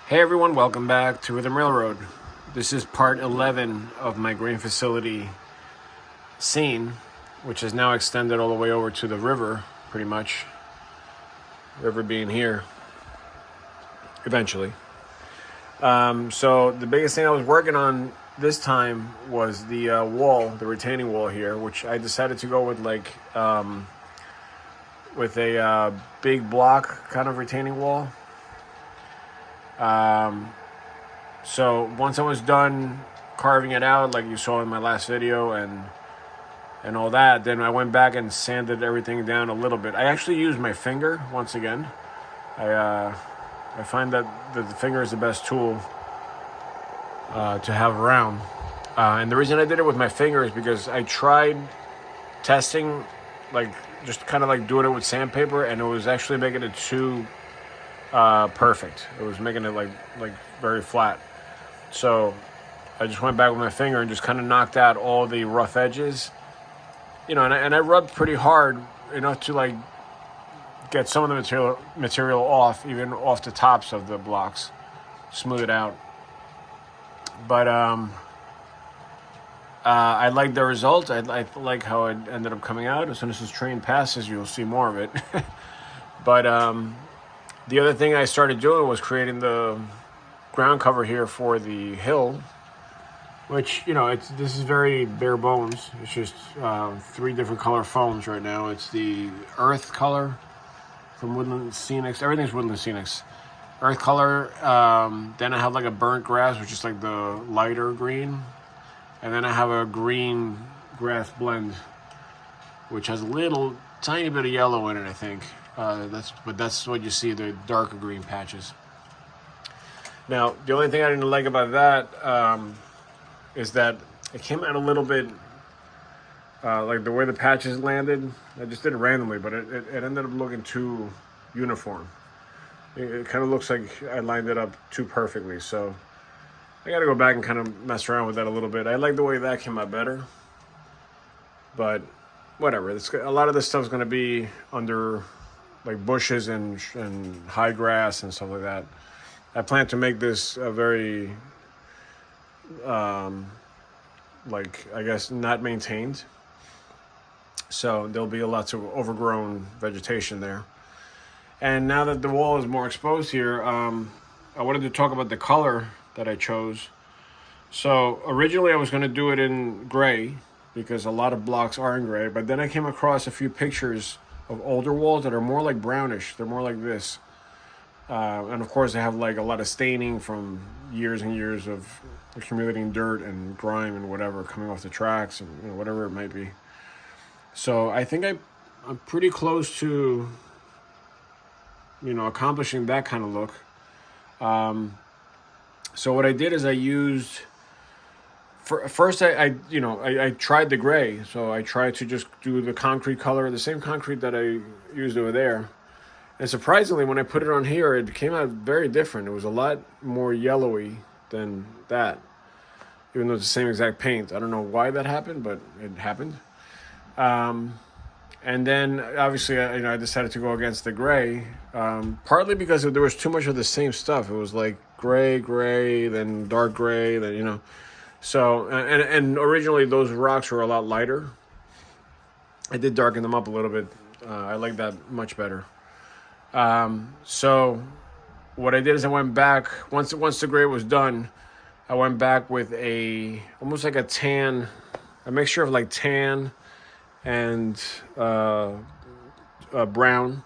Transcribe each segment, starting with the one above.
Hey everyone, welcome back to Rhythm Railroad. This is part 11 of my grain facility scene, which is now extended all the way over to the river, pretty much. River being here, eventually. So the biggest thing I was working on this time was the wall, the retaining wall here, which I decided to go with with a big block kind of retaining wall. So once I was done carving it out, like you saw in my last video, and all that, then I went back and sanded everything down a little bit. I actually used my finger once again. I find that the finger is the best tool to have around. And the reason I did it with my finger is because I tried testing, like just kind of like doing it with sandpaper, and it was actually making it too perfect. It was making it like very flat. So I just went back with my finger and just kind of knocked out all the rough edges, and I rubbed pretty hard enough to like get some of the material off, even off the tops of the blocks, smooth it out. But I like the result. I like how it ended up coming out. As soon as this train passes, you'll see more of it. But the other thing I started doing was creating the ground cover here for the hill, which this is very bare bones. It's just 3 different color foams right now. It's the earth color from Woodland Scenics. Everything's Woodland Scenics. Earth color. Then I have like a burnt grass, which is like the lighter green, and then I have a green grass blend, which has a little tiny bit of yellow in it, I think. That's what you see, the darker green patches. Now, the only thing I didn't like about that is that it came out a little bit, like the way the patches landed. I just did it randomly, but it ended up looking too uniform. It kind of looks like I lined it up too perfectly. So I got to go back and kind of mess around with that a little bit. I like the way that came out better. But whatever. A lot of this stuff is going to be under like bushes and high grass and stuff like that. I plan to make this a very, I guess, not maintained. So there'll be lots of overgrown vegetation there. And now that the wall is more exposed here, I wanted to talk about the color that I chose. So originally I was going to do it in gray because a lot of blocks are in gray. But then I came across a few pictures of older walls that are more like brownish. They're more like this. And of course, they have like a lot of staining from years and years of accumulating dirt and grime and whatever coming off the tracks and whatever it might be. So I think I'm pretty close to, accomplishing that kind of look. So what I did is I used. First, I tried the gray. So I tried to just do the concrete color, the same concrete that I used over there. And surprisingly, when I put it on here, it came out very different. It was a lot more yellowy than that, even though it's the same exact paint. I don't know why that happened, but it happened. And then, obviously, I decided to go against the gray, partly because there was too much of the same stuff. It was like gray, then dark gray, then, So, and originally, those rocks were a lot lighter. I did darken them up a little bit. I like that much better. So what I did is I went back once the gray was done. I went back with almost like a mixture of like tan and brown,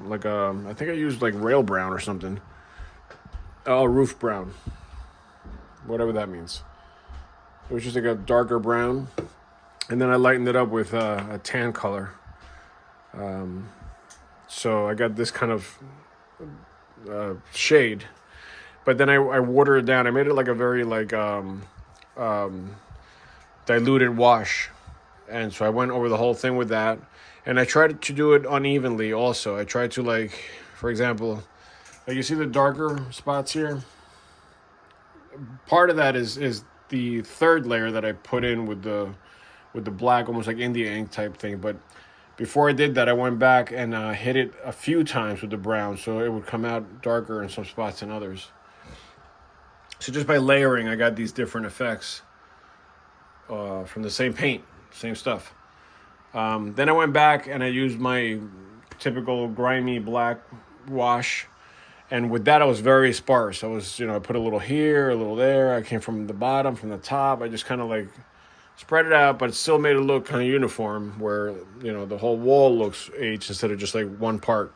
like I think I used like rail brown or something. Oh, roof brown, whatever that means. It was just like a darker brown, and then I lightened it up with a tan color. So I got this kind of shade, but then I watered it down. I made it like a very diluted wash, and so I went over the whole thing with that. And I tried to do it unevenly. Also, I tried to for example, like you see the darker spots here. Part of that is the third layer that I put in with the black, almost like India ink type thing, but. Before I did that, I went back and hit it a few times with the brown, so it would come out darker in some spots than others. So just by layering, I got these different effects from the same paint, same stuff. Then I went back and I used my typical grimy black wash. And with that, I was very sparse. I put a little here, a little there. I came from the bottom, from the top. I just kind of like spread it out, but it still made it look kind of uniform where, the whole wall looks aged instead of just like one part.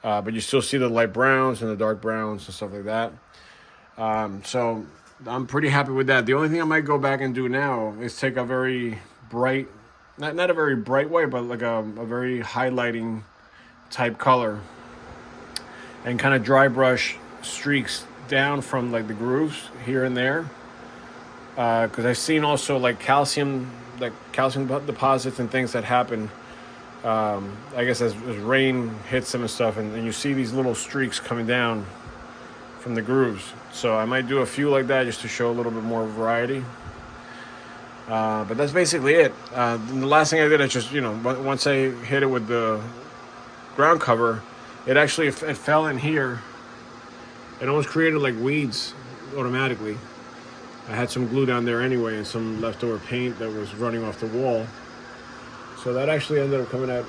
But you still see the light browns and the dark browns and stuff like that. So I'm pretty happy with that. The only thing I might go back and do now is take a very bright, not a very bright white, but like a very highlighting type color and kind of dry brush streaks down from like the grooves here and there. Because I've seen also like calcium deposits and things that happen. I guess as rain hits them and stuff, and you see these little streaks coming down from the grooves. So I might do a few like that just to show a little bit more variety. But that's basically it. The last thing I did is just, once I hit it with the ground cover, it fell in here. It almost created like weeds automatically. I had some glue down there anyway and some leftover paint that was running off the wall. So that actually ended up coming out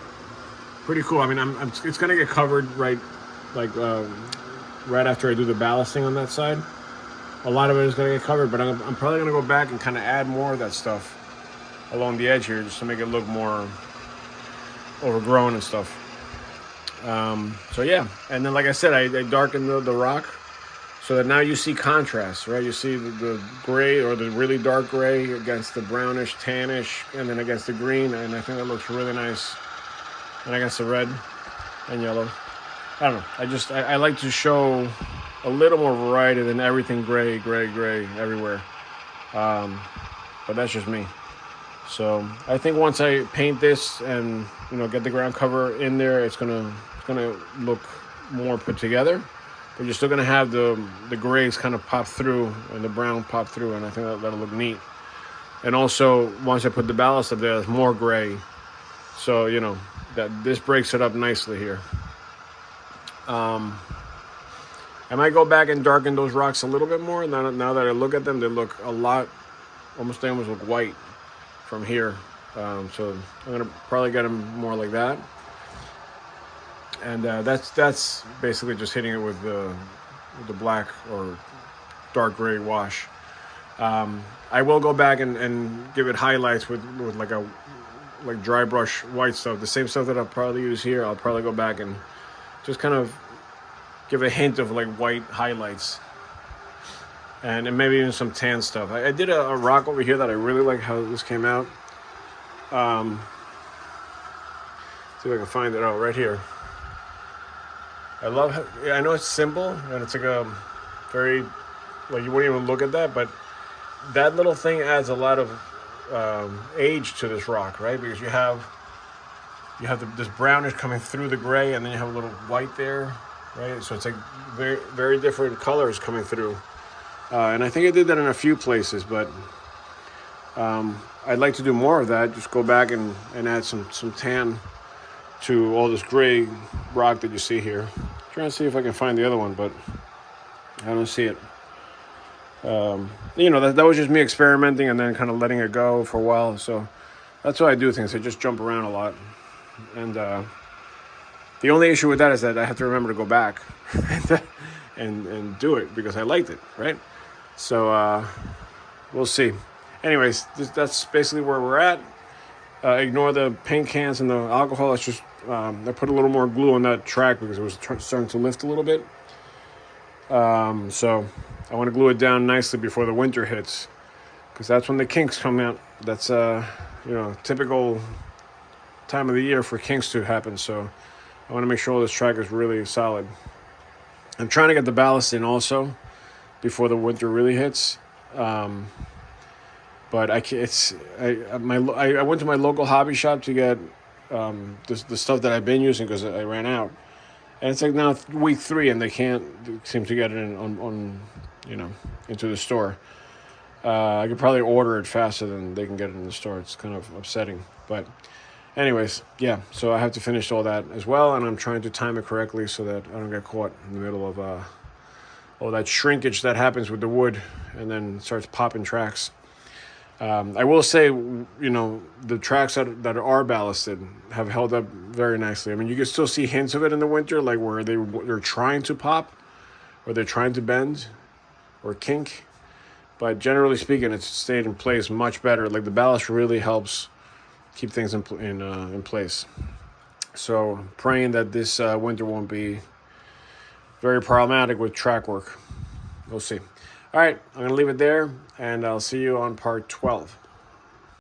pretty cool. I mean, it's gonna get covered right after I do the ballasting on that side. A lot of it is gonna get covered, but I'm probably gonna go back and kind of add more of that stuff along the edge here just to make it look more overgrown and stuff. So yeah, and then like I said, I darkened the rock so that now you see contrast, right? You see the gray or the really dark gray against the brownish, tannish, and then against the green, and I think that looks really nice. And against the red and yellow. I don't know. I like to show a little more variety than everything gray everywhere. But that's just me. So I think once I paint this and get the ground cover in there, it's gonna look more put together. But you're still gonna have the grays kind of pop through and the brown pop through, and I think that'll look neat. And also once I put the ballast up there, there's more gray. So that this breaks it up nicely here. I might go back and darken those rocks a little bit more. Now that I look at them, they look they almost look white from here. So I'm gonna probably get them more like that. And that's basically just hitting it with the black or dark gray wash. I will go back and give it highlights with like dry brush white stuff. The same stuff that I'll probably use here, I'll probably go back and just kind of give a hint of like white highlights. And maybe even some tan stuff. I did a rock over here that I really like how this came out. See if I can find it. Oh, right here. I love how, I know it's simple and it's like a very, like you wouldn't even look at that, but that little thing adds a lot of age to this rock, right? Because you have this brownish coming through the gray, and then you have a little white there, right? So it's like very, very different colors coming through. And I think I did that in a few places, but I'd like to do more of that. Just go back and add some tan to all this gray rock that you see here. I'm trying to see if I can find the other one, but I don't see it. That was just me experimenting and then kind of letting it go for a while. So that's why I do things. I just jump around a lot. And the only issue with that is that I have to remember to go back and do it because I liked it, right? So we'll see. Anyways, that's basically where we're at. Ignore the paint cans and the alcohol. It's just I put a little more glue on that track because it was starting to lift a little bit. So I want to glue it down nicely before the winter hits, because that's when the kinks come out. That's typical time of the year for kinks to happen. So I want to make sure this track is really solid. I'm trying to get the ballast in also before the winter really hits. But I went to my local hobby shop to get the stuff that I've been using because I ran out, and it's like now week 3 and they can't seem to get it in into the store. I could probably order it faster than they can get it in the store. It's kind of upsetting, but anyways, yeah. So I have to finish all that as well, and I'm trying to time it correctly so that I don't get caught in the middle of all that shrinkage that happens with the wood, and then starts popping tracks. I will say, the tracks that are ballasted have held up very nicely. I mean, you can still see hints of it in the winter, like where they're trying to pop, or they're trying to bend, or kink. But generally speaking, it's stayed in place much better. Like the ballast really helps keep things in place. So praying that this winter won't be very problematic with track work. We'll see. All right, I'm going to leave it there, and I'll see you on part 12.